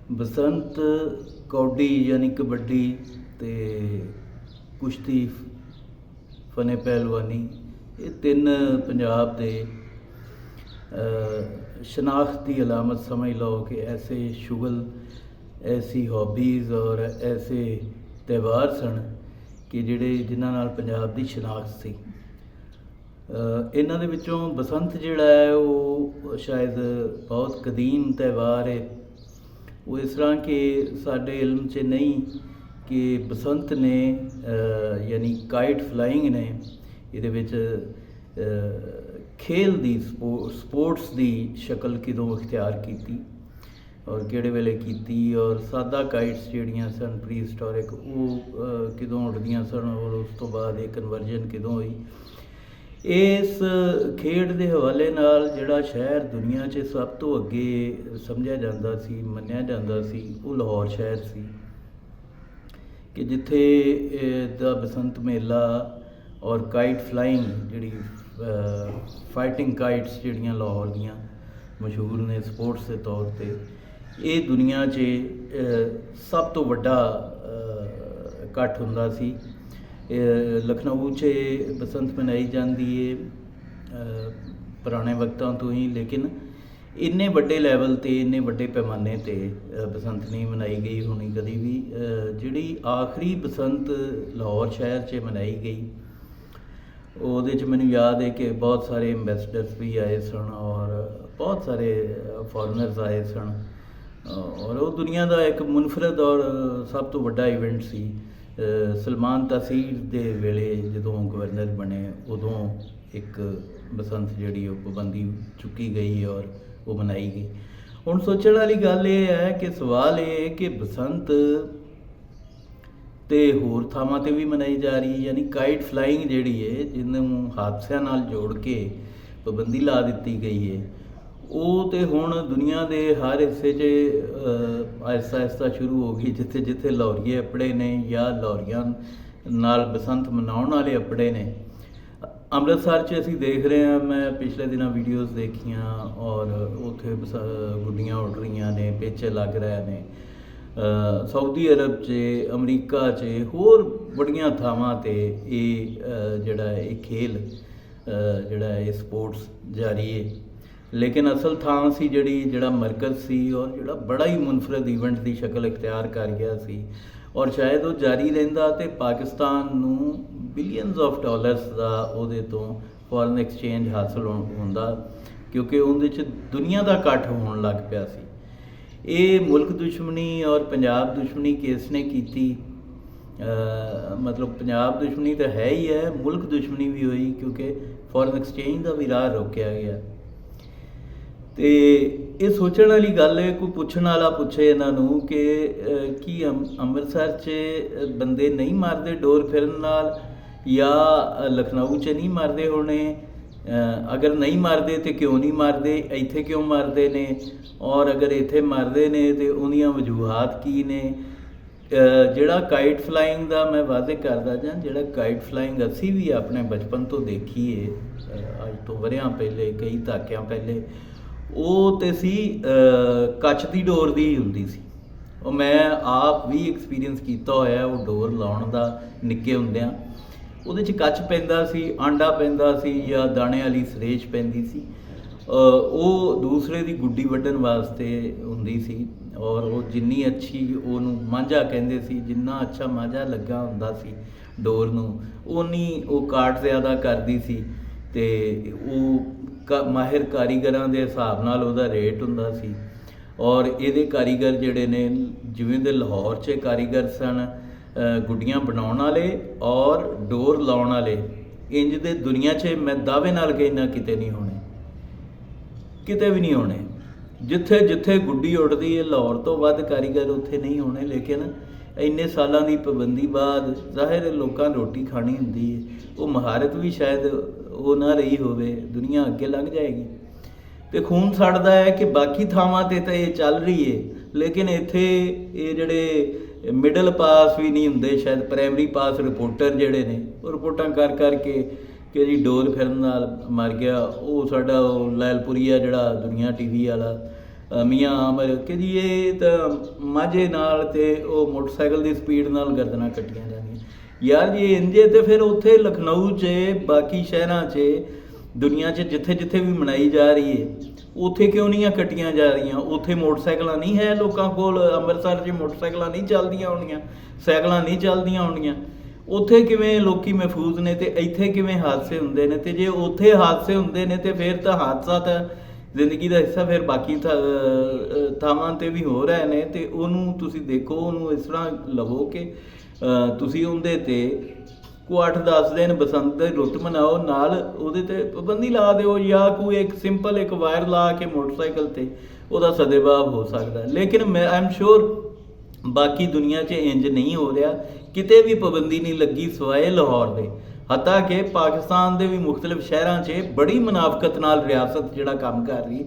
बसंत कौडी यानी कबड्डी ते कुश्ती फने पहलवानी ये तीन पंजाब दे शनाख्त की अलामत समझ लो कि ऐसे शुगल ऐसी हॉबीज़ और ऐसे त्यौहार सन कि जिहड़े जिन्हां नाल पंजाब की शनाख्त सी। इन्हां दे विचों बसंत जिहड़ा है वो शायद बहुत कदीम त्यौहार है। वो इस तरह के साडे इल्म च नहीं कि बसंत ने यानी काइट फ्लाइंग ने इहदे विच खेल दी स्पोर्ट्स की शक्ल किदों इख्तियार की और किहड़े वेले की और सादा काइट्स जिहड़ियां सन प्री हिस्टोरिक वो किदों उड़दियां सन और उस तो बाद एक कन्वर्जन किदों हुई। इस खेड के हवाले नाल जिहड़ा शहर दुनिया 'च सब तो अगे समझिया जाता सी मन्निया जाता सी वो लाहौर शहर सी कि जिथे दा बसंत मेला और काइट फ्लाइंग जिहड़ी फाइटिंग काइट्स जिहड़ियां लाहौर दियां मशहूर ने स्पोर्ट्स के तौर पर ये दुनिया 'च सब तो वड्डा इकट्ठ हुंदा सी। लखनऊ च बसंत मनाई जाती है पुराने वक्तों तो ही, लेकिन इन्ने बड़े लैवल ते इन्ने बड़े पैमाने ते बसंत नहीं मनाई गई होनी कभी भी। जिहड़ी आखिरी बसंत लाहौर शहर च मनाई गई ਉਹਦੇ 'ਚ ਮੈਨੂੰ याद है कि बहुत सारे एम्बेसडर्स भी आए सन और बहुत सारे फॉरनर्स आए सन और वो दुनिया का एक मुनफरद और सब तो बड़ा इवेंट सी। सलमान तासीर दे वेले जदों गवर्नर बने उदों एक बसंत जिहड़ी पाबंदी चुकी गई और वो मनाई गई। हुण सोचण वाली गल ये है कि सवाल ये है कि बसंत ते होर थावां ते भी मनाई जा रही है, यानी काइट फ्लाइंग जिहड़ी है जिन्हों हादसिਆਂ नाल जोड़ के पाबंदी ला दी गई है वो तो हुण दुनिया के हर हिस्से आहिस्ता आहिस्ता शुरू हो गई। जिथे जिथे लाहौरीए अपड़े ने या लाहौरियां नाल बसंत मनाउण वाले अपड़े ने। अमृतसर च असीं देख रहे हैं, मैं पिछले दिनों वीडियोज़ देखियां और उत्थे गुड्डियां उड़ रही ने, पेचे लग रहे ने। सऊदी अरब च अमरीका च होर बड़ियां थावां ते जिहड़ा ये खेल जिहड़ा ये स्पोर्ट्स जारी है। लेकिन असल थां सी जिहड़ा मरकज़ सी और जिहड़ा बड़ा ही मुनफरद इवेंट की शक्ल इख्तियार कर गया सी और शायद वो जारी रहिंदा ते पाकिस्तान नूं बिलियनस ऑफ डॉलर्स का उहदे तो फॉरन एक्सचेंज हासिल होंदा क्योंकि उहदे च दुनिया का इकट्ठ होण लग पिया सी। ये मुल्क दुश्मनी और पंजाब दुश्मनी किसने की? मतलब पंजाब दुश्मनी तो है ही है, मुल्क दुश्मनी भी हुई क्योंकि फॉरन एक्सचेंज का भी राह रोकया गया। तो ये सोचने वाली गल है, कोई पुछण वाला पुछे इन्हों कि अमृतसर च बंदे नहीं मारते डोर फिरन नाल या लखनऊ च नहीं मारते होने? अगर नहीं मारते तो क्यों नहीं मारते, इत्थे क्यों मारते ने और अगर इत्थे मारते ने तो उन्दियां वजूहात की ने? जिहड़ा काइट फ्लाइंग का मैं वादे करदा जां, जिहड़ा काइट फ्लाइंग असी भी अपने बचपन तो देखी है अज तो वरियां पहले कई दहाकियां पहले, वो तो सी कच्छ की डोर की ही हुंदी सी। और मैं आप भी एक्सपीरियंस किया होया वो डोर लाउण दा निक्के हुंदियां। ਉਹਦੇ 'ਚ ਕੱਚ ਪੈਂਦਾ ਸੀ, ਆਂਡਾ ਪੈਂਦਾ ਸੀ ਜਾਂ ਦਾਣੇ ਵਾਲੀ ਸਰੇਸ਼ ਪੈਂਦੀ ਸੀ। ਉਹ ਦੂਸਰੇ ਦੀ ਗੁੱਡੀ ਵੱਢਣ ਵਾਸਤੇ ਹੁੰਦੀ ਸੀ ਔਰ ਉਹ ਜਿੰਨੀ ਅੱਛੀ ਉਹਨੂੰ ਮਾਂਝਾ ਕਹਿੰਦੇ ਸੀ, ਜਿੰਨਾ ਅੱਛਾ ਮਾਂਝਾ ਲੱਗਾ ਹੁੰਦਾ ਸੀ ਡੋਰ ਨੂੰ ਉਨੀ ਉਹ ਕਾਟ ਜ਼ਿਆਦਾ ਕਰਦੀ ਸੀ ਅਤੇ ਉਹ ਮਾਹਿਰ ਕਾਰੀਗਰਾਂ ਦੇ ਹਿਸਾਬ ਨਾਲ ਉਹਦਾ ਰੇਟ ਹੁੰਦਾ ਸੀ। ਔਰ ਇਹਦੇ ਕਾਰੀਗਰ ਜਿਹੜੇ ਨੇ ਜਿਵੇਂ ਦੇ ਲਾਹੌਰ 'ਚ ਕਾਰੀਗਰ ਸਨ गुड्डियां बनाने वाले और डोर लाने वाले, इंज दे दुनिया 'च मैं दावे नाल कहना किते नहीं होने, किते भी नहीं होने। जिथे जिथे गुड्डी उड़ती है लाहौर तो वध कारीगर उत्थे नहीं होने। लेकिन इन्ने सालों की पाबंदी बाद जाहिर लोगों रोटी खानी होंदी है, वो महारत भी शायद वो ना रही होवे, दुनिया अगे लंघ जाएगी तो खून सड़दा है कि बाकी थावां ते तो ये चल रही है। लेकिन इत्थे ये जिहड़े मिडल पास भी नहीं होंगे, शायद प्राइमरी पास रिपोर्टर जिहड़े ने वो रिपोर्टां कर करके कि जी डोर फिरन नाल मर गया। वो साडा लैलपुरीआ जिहड़ा दुनिया TV वाला ਮੀਆਂ ਆਮਰ ਕਿ ਜੀ ਇਹ ਤਾਂ ਮਾਝੇ ਨਾਲ ਤੇ ਉਹ ਮੋਟਰਸਾਈਕਲ ਦੀ ਸਪੀਡ ਨਾਲ ਗਰਦਨਾਂ ਕੱਟੀਆਂ ਜਾਂਦੀਆਂ। ਯਾਰ ਜੀ ਇੰਜੇ ਤੇ ਫਿਰ ਉੱਥੇ ਲਖਨਊ 'ਚ ਬਾਕੀ ਸ਼ਹਿਰਾਂ 'ਚ ਦੁਨੀਆ 'ਚ ਜਿੱਥੇ ਜਿੱਥੇ ਵੀ ਮਨਾਈ ਜਾ ਰਹੀ ਹੈ ਉੱਥੇ ਕਿਉਂ ਨਹੀਂ ਕੱਟੀਆਂ ਜਾ ਰਹੀਆਂ? ਉੱਥੇ ਮੋਟਰਸਾਈਕਲਾਂ ਨਹੀਂ ਹੈ ਲੋਕਾਂ ਕੋਲ? ਅੰਮ੍ਰਿਤਸਰ 'ਚ ਮੋਟਰਸਾਈਕਲਾਂ ਨਹੀਂ ਚੱਲਦੀਆਂ ਹੋਣੀਆਂ, ਸਾਈਕਲਾਂ ਨਹੀਂ ਚੱਲਦੀਆਂ ਹੋਣੀਆਂ? ਉੱਥੇ ਕਿਵੇਂ ਲੋਕੀ ਮਹਿਫੂਜ਼ ਨੇ ਤੇ ਇੱਥੇ ਕਿਵੇਂ ਹਾਦਸੇ ਹੁੰਦੇ ਨੇ? ਤੇ ਜੇ ਉੱਥੇ ਹਾਦਸੇ ਹੁੰਦੇ ਨੇ ਤੇ ਫਿਰ ਤਾਂ ਹਾਦਸਾ ਤਾਂ ਜ਼ਿੰਦਗੀ ਦਾ ਹਿੱਸਾ ਫਿਰ ਬਾਕੀ ਥਾਵਾਂ 'ਤੇ ਵੀ ਹੋ ਰਹੇ ਨੇ। ਤੇ ਉਹਨੂੰ ਤੁਸੀਂ ਦੇਖੋ, ਉਹਨੂੰ ਇਸ ਤਰ੍ਹਾਂ ਲਵੋ ਕਿ ਤੁਸੀਂ ਉਹਦੇ 'ਤੇ ਕੋਈ 8-10 ਦਿਨ ਬਸੰਤ ਦੀ ਰੁੱਤ ਮਨਾਓ, ਨਾਲ ਉਹਦੇ 'ਤੇ ਪਾਬੰਦੀ ਲਾ ਦਿਓ, ਜਾਂ ਕੋਈ ਇੱਕ ਸਿੰਪਲ ਇੱਕ ਵਾਇਰ ਲਾ ਕੇ ਮੋਟਰਸਾਈਕਲ 'ਤੇ ਉਹਦਾ ਸਦਭਾਵ ਹੋ ਸਕਦਾ। ਲੇਕਿਨ ਮੈਂ ਆਈ ਐਮ ਸ਼ੋਰ ਬਾਕੀ ਦੁਨੀਆ 'ਚ ਇੰਜ ਨਹੀਂ ਹੋ ਰਿਹਾ, ਕਿਤੇ ਵੀ ਪਾਬੰਦੀ ਨਹੀਂ ਲੱਗੀ ਸਿਵਾਏ ਲਾਹੌਰ ਦੇ। ਹੱਤਾ ਕਿ ਪਾਕਿਸਤਾਨ ਦੇ ਵੀ ਮੁਖਤਲਿਫ ਸ਼ਹਿਰਾਂ 'ਚ ਬੜੀ ਮੁਨਾਫਕਤ ਨਾਲ ਰਿਆਸਤ ਜਿਹੜਾ ਕੰਮ ਕਰ ਰਹੀ।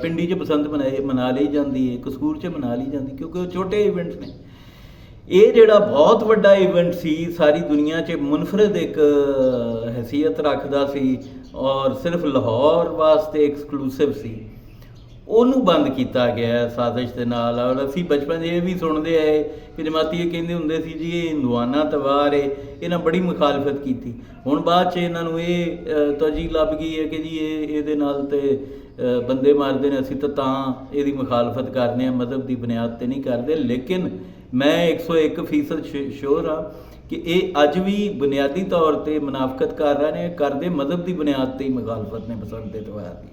ਪਿੰਡੀ 'ਚ ਬਸੰਤ ਮਨਾ ਲਈ ਜਾਂਦੀ ਹੈ, ਕਸੂਰ 'ਚ ਮਨਾ ਲਈ ਜਾਂਦੀ, ਕਿਉਂਕਿ ਉਹ ਛੋਟੇ ਇਵੈਂਟਸ ਨੇ। ਇਹ ਜਿਹੜਾ ਬਹੁਤ ਵੱਡਾ ਇਵੈਂਟ ਸੀ, ਸਾਰੀ ਦੁਨੀਆ 'ਚ ਮੁਨਫਰਦ ਇੱਕ ਹੈਸੀਅਤ ਰੱਖਦਾ ਸੀ ਔਰ ਸਿਰਫ ਲਾਹੌਰ ਵਾਸਤੇ ਐਕਸਕਲੂਸਿਵ ਸੀ, ਉਹਨੂੰ ਬੰਦ ਕੀਤਾ ਗਿਆ ਸਾਜ਼ਿਸ਼ ਦੇ ਨਾਲ। ਔਰ ਅਸੀਂ ਬਚਪਨ 'ਚ ਇਹ ਵੀ ਸੁਣਦੇ ਆਏ ਕਿ ਜਮਾਤੀ ਇਹ ਕਹਿੰਦੇ ਹੁੰਦੇ ਸੀ ਜੀ ਇਹ ਹਿੰਦੂਆਨਾ ਤਿਉਹਾਰ ਹੈ, ਇਹਨਾਂ ਬੜੀ ਮੁਖਾਲਫਤ ਕੀਤੀ। ਹੁਣ ਬਾਅਦ 'ਚ ਇਹਨਾਂ ਨੂੰ ਇਹ ਤਰਜੀਹ ਲੱਭ ਗਈ ਹੈ ਕਿ ਜੀ ਇਹਦੇ ਨਾਲ ਤੇ ਬੰਦੇ ਮਾਰਦੇ ਨੇ, ਅਸੀਂ ਤਾਂ ਇਹਦੀ ਮੁਖਾਲਫਤ ਕਰਦੇ ਹਾਂ, ਮਜ਼ਹਬ ਦੀ ਬੁਨਿਆਦ 'ਤੇ ਨਹੀਂ ਕਰਦੇ। ਲੇਕਿਨ ਮੈਂ 101% ਸ਼ੋਰ ਹਾਂ ਕਿ ਇਹ ਅੱਜ ਵੀ ਬੁਨਿਆਦੀ ਤੌਰ 'ਤੇ ਮੁਨਾਫਕਤ ਕਰ ਰਹੇ ਨੇ, ਕਰਦੇ ਮਜ਼ਹਬ ਦੀ ਬੁਨਿਆਦ 'ਤੇ ਹੀ ਮੁਖਾਲਫਤ ਨੇ ਬਸੰਤ ਦੇ ਤਿਉਹਾਰ ਦੀ।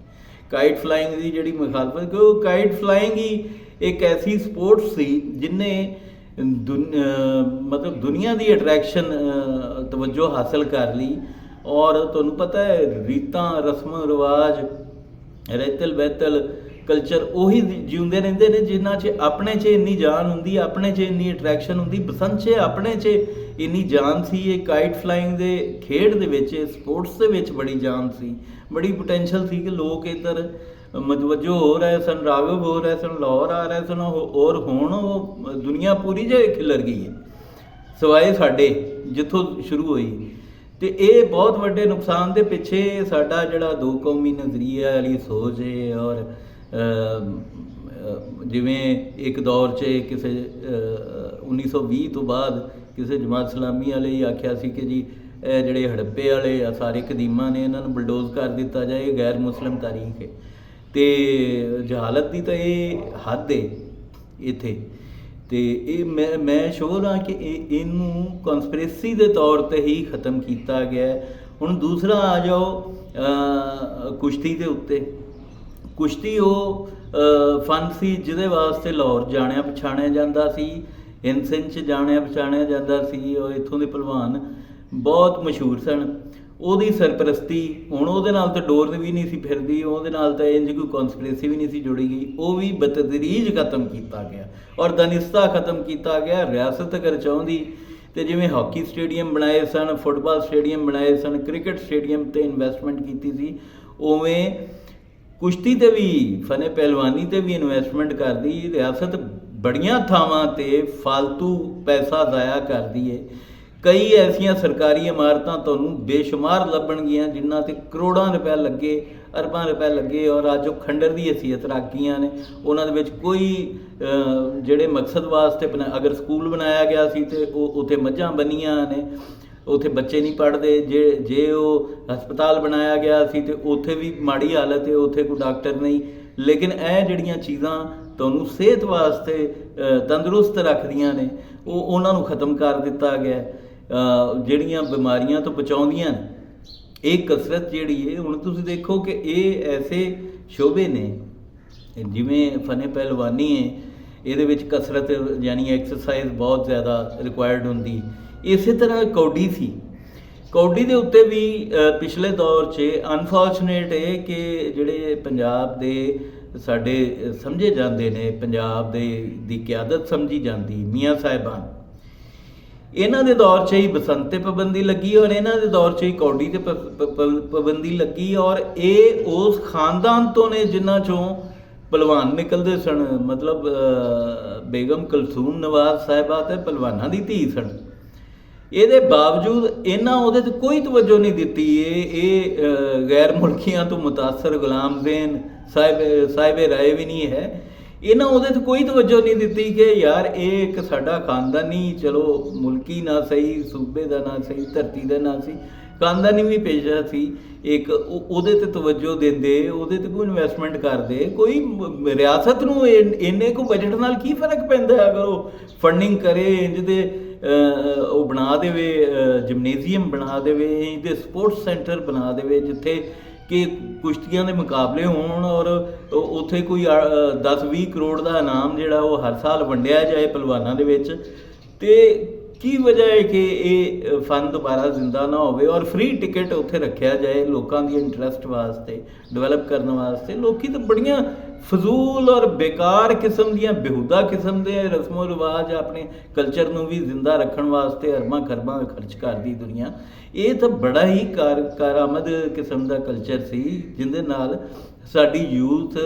ਕਾਈਟ ਫਲਾਈਂਗ ਦੀ ਜਿਹੜੀ ਮੁਖਾਲਫਤ, ਕਿਉਂਕਿ ਕਾਈਟ ਫਲਾਈਂਗ ਹੀ ਇੱਕ ਐਸੀ ਸਪੋਰਟਸ ਸੀ ਜਿਹਨੇ ਮਤਲਬ ਦੁਨੀਆ ਦੀ ਅਟਰੈਕਸ਼ਨ ਤਵੱਜੋ ਹਾਸਲ ਕਰ ਲਈ। ਔਰ ਤੁਹਾਨੂੰ ਪਤਾ ਹੈ ਰੀਤਾਂ, ਰਸਮ ਰਿਵਾਜ, ਰਹਿਤਲ ਬਹਿਤਲ ਕਲਚਰ ਉਹੀ ਜਿਉਂਦੇ ਰਹਿੰਦੇ ਨੇ ਜਿਨ੍ਹਾਂ 'ਚ ਆਪਣੇ 'ਚ ਇੰਨੀ ਜਾਨ ਹੁੰਦੀ, ਆਪਣੇ 'ਚ ਇੰਨੀ ਅਟਰੈਕਸ਼ਨ ਹੁੰਦੀ। ਬਸੰਤ 'ਚ ਆਪਣੇ 'ਚ ਇੰਨੀ ਜਾਨ ਸੀ। ਇਹ ਕਾਈਟ ਫਲਾਈਂਗ ਦੇ ਖੇਡ ਦੇ ਵਿੱਚ, ਸਪੋਰਟਸ ਦੇ ਵਿੱਚ ਬੜੀ ਜਾਨ ਸੀ, ਬੜੀ ਪੋਟੈਂਸ਼ੀਅਲ ਸੀ ਕਿ ਲੋਕ ਇੱਧਰ ਮਤਵੱਜੋ ਹੋ ਰਹੇ ਸਨ, ਰਾਗਵ ਹੋ ਰਹੇ ਸਨ, ਲਾਹੌਰ ਆ ਰਹੇ ਸਨ। ਔਰ ਹੁਣ ਉਹ ਦੁਨੀਆ ਪੂਰੀ ਜੇ ਖਿਲਰ ਗਈ ਹੈ ਸਿਵਾਏ ਸਾਡੇ ਜਿੱਥੋਂ ਸ਼ੁਰੂ ਹੋਈ। ਤੇ ਇਹ ਬਹੁਤ ਵੱਡੇ ਨੁਕਸਾਨ ਦੇ ਪਿੱਛੇ ਸਾਡਾ ਜਿਹੜਾ ਦੋ ਕੌਮੀ ਨਜ਼ਰੀਆ ਵਾਲੀ ਸੋਚ ਹੈ। ਔਰ ਜਿਵੇਂ ਇੱਕ ਦੌਰ 'ਚ ਕਿਸੇ 1920 ਤੋਂ ਬਾਅਦ ਕਿਸੇ ਜਮਾਤ ਇਸਲਾਮੀ ਵਾਲੇ ਹੀ ਆਖਿਆ ਸੀ ਕਿ ਜੀ ਇਹ ਜਿਹੜੇ ਹੜੱਪੇ ਵਾਲੇ ਆ ਸਾਰੇ ਕਦੀਮਾਂ ਨੇ, ਇਹਨਾਂ ਨੂੰ ਬਲਡੋਜ਼ ਕਰ ਦਿੱਤਾ ਜਾਏ, ਇਹ ਗੈਰ ਮੁਸਲਿਮ ਤਾਰੀਖ ਹੈ। ਤੇ ਜਹਾਲਤ ਦੀ ਤਾਂ ਇਹ ਹੱਦ ਹੈ ਇੱਥੇ। ਤੇ ਇਹ ਮੈਂ ਸ਼ੋਰ ਹਾਂ ਕਿ ਇਹਨੂੰ ਕਨਸਪੀਰੇਸੀ ਦੇ ਤੌਰ 'ਤੇ ਹੀ ਖ਼ਤਮ ਕੀਤਾ ਗਿਆ। ਹੁਣ ਦੂਸਰਾ ਆ ਜਾਓ ਕੁਸ਼ਤੀ ਦੇ ਉੱਤੇ। ਕੁਸ਼ਤੀ ਉਹ ਫਨ ਸੀ ਜਿਹਦੇ ਵਾਸਤੇ ਲਾਹੌਰ ਜਾਣਿਆ ਪਛਾਣਿਆ ਜਾਂਦਾ ਸੀ, ਹਿੰਦ 'ਚ ਜਾਣਿਆ ਪਛਾਣਿਆ ਜਾਂਦਾ ਸੀ। ਔਰ ਇੱਥੋਂ ਦੇ ਪਹਿਲਵਾਨ ਬਹੁਤ ਮਸ਼ਹੂਰ ਸਨ। ਉਹਦੀ ਸਰਪ੍ਰਸਤੀ ਹੁਣ ਉਹਦੇ ਨਾਲ ਤਾਂ ਡੋਰ ਵੀ ਨਹੀਂ ਸੀ ਫਿਰਦੀ, ਉਹਦੇ ਨਾਲ ਤਾਂ ਇੰਜ ਕੋਈ ਕਨਸਪੀਰੇਸੀ ਵੀ ਨਹੀਂ ਸੀ ਜੁੜੀ ਗਈ, ਉਹ ਵੀ ਬਤਦਰੀਜ ਖਤਮ ਕੀਤਾ ਗਿਆ ਔਰ ਦਨਿਸਤਾ ਖਤਮ ਕੀਤਾ ਗਿਆ। ਰਿਆਸਤ ਅਗਰ ਚਾਹੁੰਦੀ ਤੇ ਜਿਵੇਂ ਹਾਕੀ ਸਟੇਡੀਅਮ ਬਣਾਏ ਸਨ, ਫੁੱਟਬਾਲ ਸਟੇਡੀਅਮ ਬਣਾਏ ਸਨ, ਕ੍ਰਿਕਟ ਸਟੇਡੀਅਮ 'ਤੇ ਇਨਵੈਸਟਮੈਂਟ ਕੀਤੀ ਸੀ, ਉਵੇਂ ਕੁਸ਼ਤੀ 'ਤੇ ਵੀ, ਫਨੇ ਪਹਿਲਵਾਨੀ 'ਤੇ ਵੀ ਇਨਵੈਸਟਮੈਂਟ ਕਰਦੀ। ਰਿਆਸਤ ਬੜੀਆਂ ਥਾਵਾਂ 'ਤੇ ਫਾਲਤੂ ਪੈਸਾ ਜ਼ਾਇਆ ਕਰਦੀ ਹੈ। ਕਈ ਐਸੀਆਂ ਸਰਕਾਰੀ ਇਮਾਰਤਾਂ ਤੁਹਾਨੂੰ ਬੇਸ਼ੁਮਾਰ ਲੱਭਣਗੀਆਂ ਜਿਨ੍ਹਾਂ 'ਤੇ ਕਰੋੜਾਂ ਰੁਪਏ ਲੱਗੇ, ਅਰਬਾਂ ਰੁਪਏ ਲੱਗੇ, ਔਰ ਅੱਜ ਉਹ ਖੰਡਰ ਦੀ ਹੈਸੀਅਤ ਰੱਖ ਗਈਆਂ ਨੇ। ਉਹਨਾਂ ਦੇ ਵਿੱਚ ਕੋਈ ਜਿਹੜੇ ਮਕਸਦ ਵਾਸਤੇ ਅਗਰ ਸਕੂਲ ਬਣਾਇਆ ਗਿਆ ਸੀ ਤੇ ਉਹ ਉੱਥੇ ਮੱਝਾਂ ਬੰਨੀਆਂ ਨੇ, ਉੱਥੇ ਬੱਚੇ ਨਹੀਂ ਪੜ੍ਹਦੇ। ਜੇ ਉਹ ਹਸਪਤਾਲ ਬਣਾਇਆ ਗਿਆ ਸੀ ਤੇ ਉੱਥੇ ਵੀ ਮਾੜੀ ਹਾਲਤ ਹੈ, ਉੱਥੇ ਕੋਈ ਡਾਕਟਰ ਨਹੀਂ। ਲੇਕਿਨ ਇਹ ਜਿਹੜੀਆਂ ਚੀਜ਼ਾਂ ਤੁਹਾਨੂੰ ਸਿਹਤ ਵਾਸਤੇ ਤੰਦਰੁਸਤ ਰੱਖਦੀਆਂ ਨੇ, ਉਹ ਉਹਨਾਂ ਨੂੰ ਖਤਮ ਕਰ ਦਿੱਤਾ ਗਿਆ। ਜਿਹੜੀਆਂ ਬਿਮਾਰੀਆਂ ਤੋਂ ਬਚਾਉਂਦੀਆਂ ਨੇ, ਇਹ ਕਸਰਤ ਜਿਹੜੀ ਹੈ, ਹੁਣ ਤੁਸੀਂ ਦੇਖੋ ਕਿ ਇਹ ਐਸੇ ਸ਼ੋਬੇ ਨੇ ਜਿਵੇਂ ਫਨੇ ਪਹਿਲਵਾਨੀ ਹੈ, ਇਹਦੇ ਵਿੱਚ ਕਸਰਤ ਯਾਨੀ ਐਕਸਰਸਾਈਜ਼ ਬਹੁਤ ਜ਼ਿਆਦਾ ਰਿਕੁਆਇਰਡ ਹੁੰਦੀ। ਇਸੇ ਤਰ੍ਹਾਂ ਕੌਡੀ ਸੀ। ਕੌਡੀ ਦੇ ਉੱਤੇ ਵੀ ਪਿਛਲੇ ਦੌਰ 'ਚ ਅਨਫੋਰਚੂਨੇਟ ਹੈ ਕਿ ਜਿਹੜੇ ਪੰਜਾਬ ਦੇ ਸਾਡੇ ਸਮਝੇ ਜਾਂਦੇ ਨੇ, ਪੰਜਾਬ ਦੀ ਕਿਆਦਤ ਸਮਝੀ ਜਾਂਦੀ, ਮੀਆਂ ਸਾਹਿਬਾਨ, ਇਹਨਾਂ ਦੇ ਦੌਰ 'ਚ ਹੀ ਬਸੰਤ 'ਤੇ ਪਾਬੰਦੀ ਲੱਗੀ ਔਰ ਇਹਨਾਂ ਦੇ ਦੌਰ 'ਚ ਹੀ ਕੌਡੀ 'ਤੇ ਪਾਬੰਦੀ ਲੱਗੀ। ਔਰ ਇਹ ਉਸ ਖਾਨਦਾਨ ਤੋਂ ਨੇ ਜਿਨ੍ਹਾਂ 'ਚੋਂ ਪਹਿਲਵਾਨ ਨਿਕਲਦੇ ਸਨ। ਮਤਲਬ ਬੇਗਮ ਕਲਸੂਮ ਨਵਾਜ਼ ਸਾਹਿਬਾ ਤੇ ਪਹਿਲਵਾਨਾਂ ਦੀ ਧੀ ਸਨ। ਇਹਦੇ ਬਾਵਜੂਦ ਇਹਨਾਂ ਉਹਦੇ 'ਤੇ ਕੋਈ ਤਵੱਜੋ ਨਹੀਂ ਦਿੱਤੀ। ਇਹ ਗੈਰ ਮੁਲਕੀਆਂ ਤੋਂ ਮੁਤਾਸਰ ਗੁਲਾਮ ਜ਼ੈਨ ਸਾਹਿਬ ਰਾਏ ਵੀ ਨਹੀਂ ਹੈ, ਇਹਨਾਂ ਉਹਦੇ 'ਤੇ ਕੋਈ ਤਵੱਜੋ ਨਹੀਂ ਦਿੱਤੀ ਕਿ ਯਾਰ ਇਹ ਇੱਕ ਸਾਡਾ ਖਾਨਦਾਨੀ, ਚਲੋ ਮੁਲਕੀ ਨਾ ਸਹੀ, ਸੂਬੇ ਦਾ ਨਾ ਸਹੀ, ਧਰਤੀ ਦਾ ਨਾ ਸੀ, ਖਾਨਦਾਨੀ ਵੀ ਪੇਸ਼ਾ ਸੀ ਇੱਕ, ਉਹਦੇ 'ਤੇ ਤਵੱਜੋ ਦਿੰਦੇ, ਉਹਦੇ 'ਤੇ ਕੋਈ ਇਨਵੈਸਟਮੈਂਟ ਕਰਦੇ। ਕੋਈ ਰਿਆਸਤ ਨੂੰ ਇੰਨੇ ਕੁ ਬਜਟ ਨਾਲ ਕੀ ਫਰਕ ਪੈਂਦਾ ਅਗਰ ਉਹ ਫੰਡਿੰਗ ਕਰੇ, ਇੰਜ ਦੇ ਉਹ ਬਣਾ ਦੇਵੇ, ਜਿਮਨੇਜ਼ੀਅਮ ਬਣਾ ਦੇਵੇ, ਇੰਜ ਦੇ ਸਪੋਰਟਸ ਸੈਂਟਰ ਬਣਾ ਦੇਵੇ ਜਿੱਥੇ ਕਿ ਕੁਸ਼ਤੀਆਂ ਦੇ ਮੁਕਾਬਲੇ ਹੋਣ, ਔਰ ਉੱਥੇ ਕੋਈ 10-20 ਕਰੋੜ ਦਾ ਇਨਾਮ ਜਿਹੜਾ ਉਹ ਹਰ ਸਾਲ ਵੰਡਿਆ ਜਾਏ ਪਹਿਲਵਾਨਾਂ ਦੇ ਵਿੱਚ। ਤੇ ਕੀ ਵਜ੍ਹਾ ਹੈ ਕਿ ਇਹ ਫਨ ਦੁਬਾਰਾ ਜ਼ਿੰਦਾ ਨਾ ਹੋਵੇ ਔਰ ਫ੍ਰੀ ਟਿਕਟ ਉੱਥੇ ਰੱਖਿਆ ਜਾਏ ਲੋਕਾਂ ਦੀ ਇੰਟਰਸਟ ਵਾਸਤੇ, ਡਿਵੈਲਪ ਕਰਨ ਵਾਸਤੇ। ਲੋਕੀ ਤਾਂ ਬੜੀਆਂ ਫਜ਼ੂਲ ਔਰ ਬੇਕਾਰ ਕਿਸਮ ਦੀਆਂ, ਬੇਹੂਦਾ ਕਿਸਮ ਦੇ ਰਸਮੋ ਰਿਵਾਜ ਆਪਣੇ ਕਲਚਰ ਨੂੰ ਵੀ ਜ਼ਿੰਦਾ ਰੱਖਣ ਵਾਸਤੇ ਅਰਬਾਂ ਖਰਬਾਂ ਖਰਚ ਕਰਦੀ ਦੁਨੀਆ। ਇਹ ਤਾਂ ਬੜਾ ਹੀ ਕਾਰਾਮਦ ਕਿਸਮ ਦਾ ਕਲਚਰ ਸੀ ਜਿਹਦੇ ਨਾਲ ਸਾਡੀ ਯੂਥ,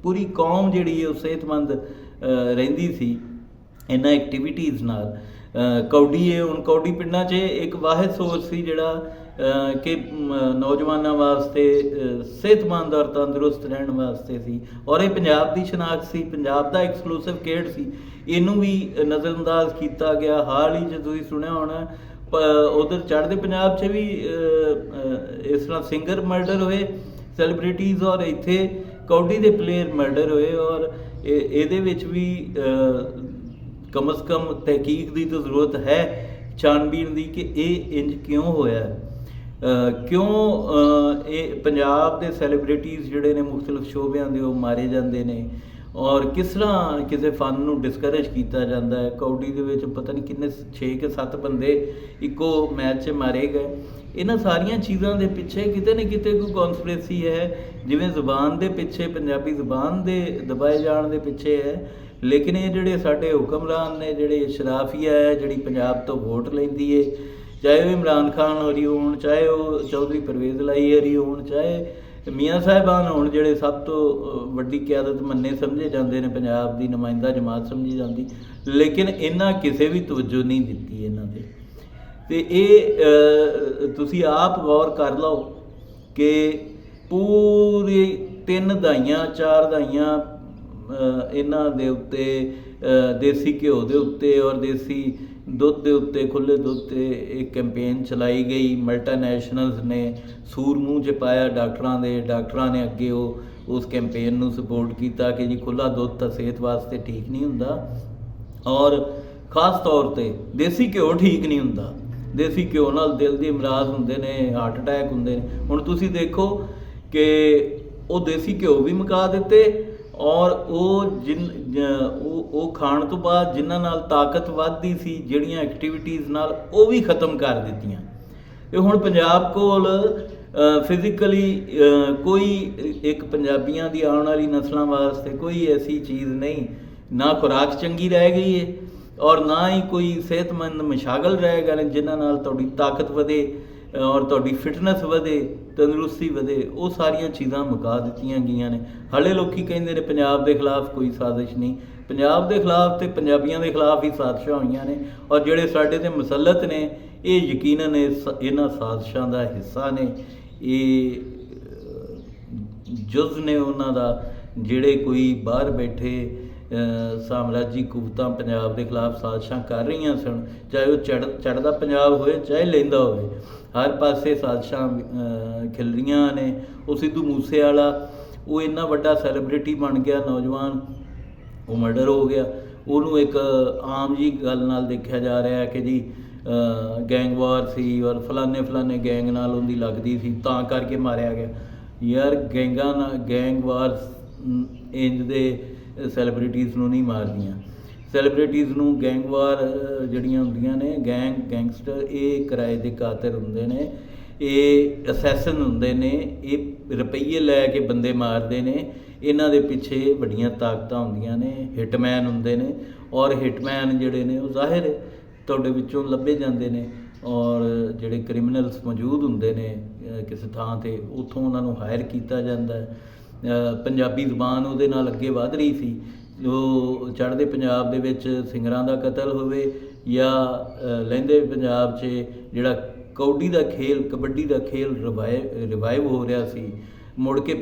ਪੂਰੀ ਕੌਮ ਜਿਹੜੀ ਹੈ ਉਹ ਸਿਹਤਮੰਦ ਰਹਿੰਦੀ ਸੀ ਇਹਨਾਂ ਐਕਟੀਵਿਟੀਜ਼ ਨਾਲ। ਕੌਡੀ ਹੈ, ਹੁਣ ਕੌਡੀ ਪਿੰਡਾਂ 'ਚ ਇੱਕ ਵਾਹਿਦ ਸੋਰਸ ਸੀ ਜਿਹੜਾ ਕਿ ਨੌਜਵਾਨਾਂ ਵਾਸਤੇ ਸਿਹਤਮੰਦ ਔਰ ਤੰਦਰੁਸਤ ਰਹਿਣ ਵਾਸਤੇ ਸੀ, ਔਰ ਇਹ ਪੰਜਾਬ ਦੀ ਸ਼ਨਾਖਤ ਸੀ, ਪੰਜਾਬ ਦਾ ਐਕਸਕਲੂਸਿਵ ਖੇਡ ਸੀ। ਇਹਨੂੰ ਵੀ ਨਜ਼ਰਅੰਦਾਜ਼ ਕੀਤਾ ਗਿਆ। ਹਾਲ ਹੀ 'ਚ ਤੁਸੀਂ ਸੁਣਿਆ ਹੋਣਾ ਉਧਰ ਚੜ੍ਹਦੇ ਪੰਜਾਬ 'ਚ ਵੀ ਇਸ ਤਰ੍ਹਾਂ ਸਿੰਗਰ ਮਰਡਰ ਹੋਏ, ਸੈਲੀਬ੍ਰਿਟੀਜ਼, ਔਰ ਇੱਥੇ ਕੌਡੀ ਦੇ ਪਲੇਅਰ ਮਰਡਰ ਹੋਏ। ਔਰ ਇਹਦੇ ਵਿੱਚ ਵੀ ਕਮ ਅਜ਼ ਕਮ ਤਹਿਕੀਕ ਦੀ ਤਾਂ ਜ਼ਰੂਰਤ ਹੈ, ਛਾਣਬੀਣ ਦੀ, ਕਿ ਇਹ ਇੰਜ ਕਿਉਂ ਹੋਇਆ, ਕਿਉਂ ਇਹ ਪੰਜਾਬ ਦੇ ਸੈਲੀਬ੍ਰਿਟੀਜ਼ ਜਿਹੜੇ ਨੇ ਮੁਖਤਲਿਫ ਸ਼ੋਬਿਆਂ ਦੇ ਉਹ ਮਾਰੇ ਜਾਂਦੇ ਨੇ, ਔਰ ਕਿਸ ਤਰ੍ਹਾਂ ਕਿਸੇ ਫਨ ਨੂੰ ਡਿਸਕਰੇਜ ਕੀਤਾ ਜਾਂਦਾ ਹੈ। ਕੌਡੀ ਦੇ ਵਿੱਚ ਪਤਾ ਨਹੀਂ ਕਿੰਨੇ 6 ਕਿ 7 ਬੰਦੇ ਇੱਕੋ ਮੈਚ 'ਚ ਮਾਰੇ ਗਏ। ਇਹਨਾਂ ਸਾਰੀਆਂ ਚੀਜ਼ਾਂ ਦੇ ਪਿੱਛੇ ਕਿਤੇ ਨਾ ਕਿਤੇ ਕੋਈ ਕੌਨਸਪੀਰੇਸੀ ਹੈ, ਜਿਵੇਂ ਜ਼ੁਬਾਨ ਦੇ ਪਿੱਛੇ, ਪੰਜਾਬੀ ਜ਼ੁਬਾਨ ਦੇ ਦਬਾਏ ਜਾਣ ਦੇ ਪਿੱਛੇ ਹੈ। ਲੇਕਿਨ ਇਹ ਜਿਹੜੇ ਸਾਡੇ ਹੁਕਮਰਾਨ ਨੇ, ਜਿਹੜੇ ਸ਼ਰਾਫੀਆ ਹੈ ਜਿਹੜੀ ਪੰਜਾਬ ਤੋਂ ਵੋਟ ਲੈਂਦੀ ਹੈ, ਚਾਹੇ ਉਹ ਇਮਰਾਨ ਖਾਨ ਹੋਰੀ ਹੋਣ, ਚਾਹੇ ਉਹ ਚੌਧਰੀ ਪਰਵੇਜ਼ ਲਾਈ ਹੋਰੀ ਹੋਣ, ਚਾਹੇ ਮੀਆਂ ਸਾਹਿਬਾਨ ਹੋਣ, ਜਿਹੜੇ ਸਭ ਤੋਂ ਵੱਡੀ ਕਿਆਦਤ ਮੰਨੇ ਸਮਝੇ ਜਾਂਦੇ ਨੇ, ਪੰਜਾਬ ਦੀ ਨੁਮਾਇੰਦਾ ਜਮਾਤ ਸਮਝੀ ਜਾਂਦੀ, ਲੇਕਿਨ ਇਹਨਾਂ ਕਿਸੇ ਵੀ ਤਵੱਜੋ ਨਹੀਂ ਦਿੱਤੀ ਇਹਨਾਂ 'ਤੇ। ਅਤੇ ਇਹ ਤੁਸੀਂ ਆਪ ਗੌਰ ਕਰ ਲਓ ਕਿ ਪੂਰੀ 3 ਦਹਾਈਆਂ 4 ਦਹਾਈਆਂ ਇਹਨਾਂ ਦੇ ਉੱਤੇ, ਦੇਸੀ ਘਿਓ ਦੇ ਉੱਤੇ ਔਰ ਦੇਸੀ ਦੁੱਧ ਦੇ ਉੱਤੇ, ਖੁੱਲ੍ਹੇ ਦੁੱਧ 'ਤੇ ਇੱਕ ਕੈਂਪੇਨ ਚਲਾਈ ਗਈ। ਮਲਟੀਨੈਸ਼ਨਲਸ ਨੇ ਸੂਰ ਮੂੰਹ 'ਚ ਪਾਇਆ ਡਾਕਟਰਾਂ ਦੇ, ਡਾਕਟਰਾਂ ਨੇ ਅੱਗੇ ਉਸ ਕੈਂਪੇਨ ਨੂੰ ਸਪੋਰਟ ਕੀਤਾ ਕਿ ਜੀ ਖੁੱਲ੍ਹਾ ਦੁੱਧ ਤਾਂ ਸਿਹਤ ਵਾਸਤੇ ਠੀਕ ਨਹੀਂ ਹੁੰਦਾ, ਔਰ ਖ਼ਾਸ ਤੌਰ 'ਤੇ ਦੇਸੀ ਘਿਓ ਠੀਕ ਨਹੀਂ ਹੁੰਦਾ। ਦੇਸੀ ਘਿਓ ਨਾਲ ਦਿਲ ਦੇ ਅਮਰਾਜ਼ ਹੁੰਦੇ ਨੇ, ਹਾਰਟ ਅਟੈਕ ਹੁੰਦੇ ਨੇ। ਹੁਣ ਤੁਸੀਂ ਦੇਖੋ ਕਿ ਉਹ ਦੇਸੀ ਘਿਓ ਵੀ ਮੁਕਾ ਦਿੱਤੇ, ਔਰ ਉਹ ਖਾਣ ਤੋਂ ਬਾਅਦ ਜਿਨ੍ਹਾਂ ਨਾਲ ਤਾਕਤ ਵੱਧਦੀ ਸੀ, ਜਿਹੜੀਆਂ ਐਕਟੀਵਿਟੀਜ਼ ਨਾਲ, ਉਹ ਵੀ ਖ਼ਤਮ ਕਰ ਦਿੱਤੀਆਂ। ਅਤੇ ਹੁਣ ਪੰਜਾਬ ਕੋਲ ਫਿਜ਼ੀਕਲੀ ਕੋਈ ਇੱਕ ਪੰਜਾਬੀਆਂ ਦੀ ਆਉਣ ਵਾਲੀ ਨਸਲਾਂ ਵਾਸਤੇ ਕੋਈ ਐਸੀ ਚੀਜ਼ ਨਹੀਂ, ਨਾ ਖੁਰਾਕ ਚੰਗੀ ਰਹਿ ਗਈ ਹੈ ਔਰ ਨਾ ਹੀ ਕੋਈ ਸਿਹਤਮੰਦ ਮਸ਼ਾਗਲ ਰਹਿ ਗਏ ਨੇ ਜਿਨ੍ਹਾਂ ਨਾਲ ਤੁਹਾਡੀ ਤਾਕਤ ਵਧੇ ਔਰ ਤੁਹਾਡੀ ਫਿਟਨੈਸ ਵਧੇ, ਤੰਦਰੁਸਤੀ ਵਧੇ। ਉਹ ਸਾਰੀਆਂ ਚੀਜ਼ਾਂ ਮੁਕਾ ਦਿੱਤੀਆਂ ਗਈਆਂ ਨੇ। ਹਾਲੇ ਲੋਕੀ ਕਹਿੰਦੇ ਨੇ ਪੰਜਾਬ ਦੇ ਖਿਲਾਫ ਕੋਈ ਸਾਜ਼ਿਸ਼ ਨਹੀਂ। ਪੰਜਾਬ ਦੇ ਖਿਲਾਫ ਤੇ ਪੰਜਾਬੀਆਂ ਦੇ ਖਿਲਾਫ ਹੀ ਸਾਜ਼ਿਸ਼ਾਂ ਹੋਈਆਂ ਨੇ, ਔਰ ਜਿਹੜੇ ਸਾਡੇ 'ਤੇ ਮੁਸੱਲਤ ਨੇ ਇਹ ਯਕੀਨਨ ਇਹਨਾਂ ਸਾਜ਼ਿਸ਼ਾਂ ਦਾ ਹਿੱਸਾ ਨੇ। ਇਹ ਜੁਜ਼ ਨੇ ਉਹਨਾਂ ਦਾ, ਜਿਹੜੇ ਕੋਈ ਬਾਹਰ ਬੈਠੇ ਸਾਮਰਾਜੀ ਕੁਵਤਾਂ ਪੰਜਾਬ ਦੇ ਖਿਲਾਫ ਸਾਜ਼ਿਸ਼ਾਂ ਕਰ ਰਹੀਆਂ ਸਨ, ਚਾਹੇ ਉਹ ਚੜ੍ਹਦਾ ਪੰਜਾਬ ਹੋਵੇ ਚਾਹੇ ਲਹਿੰਦਾ ਹੋਵੇ, ਹਰ ਪਾਸੇ ਸਾਜ਼ਿਸ਼ਾਂ ਖਿਲ ਰਹੀਆਂ ਨੇ। ਉਹ ਸਿੱਧੂ ਮੂਸੇ ਵਾਲਾ, ਉਹ ਇੰਨਾ ਵੱਡਾ ਸੈਲੀਬ੍ਰਿਟੀ ਬਣ ਗਿਆ ਨੌਜਵਾਨ, ਉਹ ਮਰਡਰ ਹੋ ਗਿਆ। ਉਹਨੂੰ ਇੱਕ ਆਮ ਜੀ ਗੱਲ ਨਾਲ ਦੇਖਿਆ ਜਾ ਰਿਹਾ ਕਿ ਜੀ ਗੈਂਗ ਵਾਰ ਸੀ ਔਰ ਫਲਾਨੇ ਗੈਂਗ ਨਾਲ ਉਹਦੀ ਲੱਗਦੀ ਸੀ ਤਾਂ ਕਰਕੇ ਮਾਰਿਆ ਗਿਆ। ਯਾਰ ਗੈਂਗ ਵਾਰ ਇੰਜ ਦੇ ਸੈਲੀਬ੍ਰਿਟੀਜ਼ ਨੂੰ ਨਹੀਂ ਮਾਰਦੀਆਂ। ਸੈਲੀਬ੍ਰਿਟੀਜ਼ ਨੂੰ ਗੈਂਗ ਵਾਰ ਜਿਹੜੀਆਂ ਹੁੰਦੀਆਂ ਨੇ, ਗੈਂਗਸਟਰ, ਇਹ ਕਿਰਾਏ ਦੇ ਕਾਤਲ ਹੁੰਦੇ ਨੇ, ਇਹ ਅਸੈਸਨ ਹੁੰਦੇ ਨੇ, ਇਹ ਰੁਪਈਏ ਲੈ ਕੇ ਬੰਦੇ ਮਾਰਦੇ ਨੇ। ਇਹਨਾਂ ਦੇ ਪਿੱਛੇ ਵੱਡੀਆਂ ਤਾਕਤਾਂ ਹੁੰਦੀਆਂ ਨੇ, ਹਿਟਮੈਨ ਹੁੰਦੇ ਨੇ, ਔਰ ਹਿਟਮੈਨ ਜਿਹੜੇ ਨੇ ਉਹ ਜ਼ਾਹਿਰ ਤੁਹਾਡੇ ਵਿੱਚੋਂ ਲੱਭੇ ਜਾਂਦੇ ਨੇ, ਔਰ ਜਿਹੜੇ ਕ੍ਰਿਮੀਨਲਸ ਮੌਜੂਦ ਹੁੰਦੇ ਨੇ ਕਿਸੇ ਥਾਂ 'ਤੇ, ਉੱਥੋਂ ਉਹਨਾਂ ਨੂੰ ਹਾਇਰ ਕੀਤਾ ਜਾਂਦਾ ਹੈ। ਪੰਜਾਬੀ ਜ਼ੁਬਾਨ ਉਹਦੇ ਨਾਲ ਅੱਗੇ ਵਧ ਰਹੀ ਸੀ, ਜੋ ਚੜ੍ਹਦੇ ਪੰਜਾਬ ਦੇ ਵਿੱਚ ਸਿੰਗਰਾਂ ਦਾ ਕਤਲ ਹੋਵੇ ਜਾਂ ਲਹਿੰਦੇ ਪੰਜਾਬ 'ਚ ਜਿਹੜਾ ਕੌਡੀ ਦਾ ਖੇਲ, ਕਬੱਡੀ ਦਾ ਖੇਲ ਰਿਵਾਈਵ ਹੋ ਰਿਹਾ ਸੀ, ਮੁੜ ਕੇ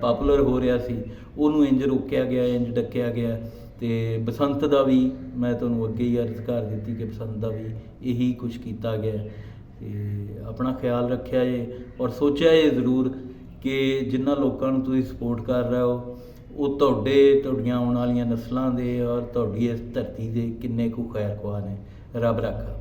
ਪਾਪੂਲਰ ਹੋ ਰਿਹਾ ਸੀ, ਉਹਨੂੰ ਇੰਜ ਰੋਕਿਆ ਗਿਆ, ਇੰਜ ਡੱਕਿਆ ਗਿਆ। ਅਤੇ ਬਸੰਤ ਦਾ ਵੀ ਮੈਂ ਤੁਹਾਨੂੰ ਅੱਗੇ ਹੀ ਅਰਜ਼ ਕਰ ਦਿੱਤੀ ਕਿ ਬਸੰਤ ਦਾ ਵੀ ਇਹੀ ਕੁਛ ਕੀਤਾ ਗਿਆ। ਅਤੇ ਆਪਣਾ ਖਿਆਲ ਰੱਖਿਆ ਜੇ ਔਰ ਸੋਚਿਆ ਜੇ ਜ਼ਰੂਰ ਕਿ ਜਿਨ੍ਹਾਂ ਲੋਕਾਂ ਨੂੰ ਤੁਸੀਂ ਸਪੋਰਟ ਕਰ ਰਹੇ ਹੋ ਉਹ ਤੁਹਾਡੀਆਂ ਆਉਣ ਵਾਲੀਆਂ ਨਸਲਾਂ ਦੇ ਔਰ ਤੁਹਾਡੀ ਇਸ ਧਰਤੀ ਦੇ ਕਿੰਨੇ ਕੁ ਖੈਰ ਖੁਆਹ ਨੇ। ਰੱਬ ਰਾਖਾ।